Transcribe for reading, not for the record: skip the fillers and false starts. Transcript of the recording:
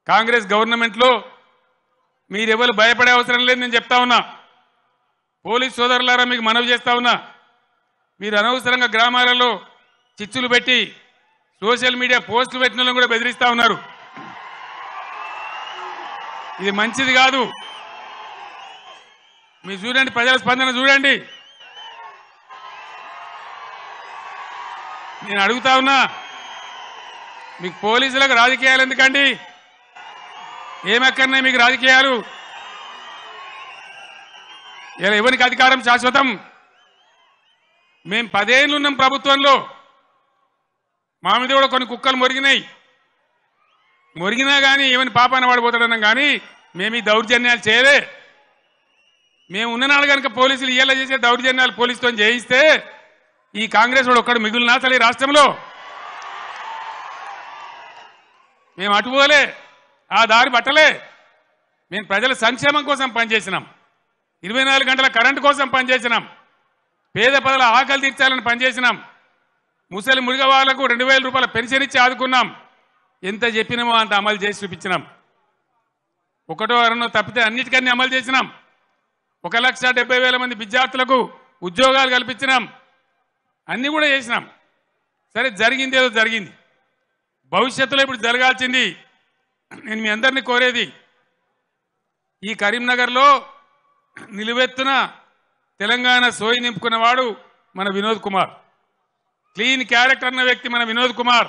కాంగ్రెస్ గవర్నమెంట్లో మీరెవరు భయపడే అవసరం లేదు నేను చెప్తా ఉన్నా పోలీస్ సోదరులారా మీకు మనవి చేస్తా ఉన్నా మీరు అనవసరంగా గ్రామాలలో చిచ్చులు పెట్టి సోషల్ మీడియా పోస్టులు పెట్టిన వాళ్ళని కూడా బెదిరిస్తా ఉన్నారు ఇది మంచిది కాదు మీరు చూడండి ప్రజల స్పందన చూడండి నేను అడుగుతా ఉన్నా మీకు పోలీసులకు రాజకీయాలు ఎందుకండి ఏమక్కర్నే మీకు రాజకీయాలు ఇలా ఎవరికి అధికారం శాశ్వతం మేము 10 ఏళ్ళు ఉన్నాం ప్రభుత్వంలో మా మీద కూడా కొన్ని కుక్కలు మొరిగినా కానీ ఏమని పాపాన పడిపోతాడన్నాం కానీ మేము ఈ దౌర్జన్యాలు చేయలే మేము ఉన్ననాడు కనుక పోలీసులు ఇయ్యేలా చేసే దౌర్జన్యాలు పోలీసుతో చేయిస్తే ఈ కాంగ్రెస్ వాడు ఒక్కడు మిగులునా అసలు ఈ రాష్ట్రంలో మేము అటుపోలే ఆ దారి పట్టలే మేము ప్రజల సంక్షేమం కోసం పనిచేసినాం 24 గంటల కరెంటు కోసం పనిచేసినాం పేద ప్రజల ఆకలి తీర్చాలని పనిచేసినాం ముసలి మురిగ వాళ్లకు 2000 రూపాయల పెన్షన్ ఇచ్చి ఆదుకున్నాం ఎంత చెప్పినామో అంత అమలు చేసి చూపించినాం ఒకటో అరణో తప్పితే అన్నిటికన్నీ అమలు చేసినాం 1,70,000 మంది విద్యార్థులకు ఉద్యోగాలు కల్పించినాం అన్నీ కూడా చేసినాం సరే జరిగింది ఏదో జరిగింది భవిష్యత్తులో ఇప్పుడు జరగాల్సింది నేను మీ అందరినీ కోరేది ఈ కరీంనగర్లో నిలువెత్తున తెలంగాణ సోయి నింపుకున్నవాడు మన వినోద్ కుమార్ క్లీన్ క్యారెక్టర్ అన్న వ్యక్తి మన వినోద్ కుమార్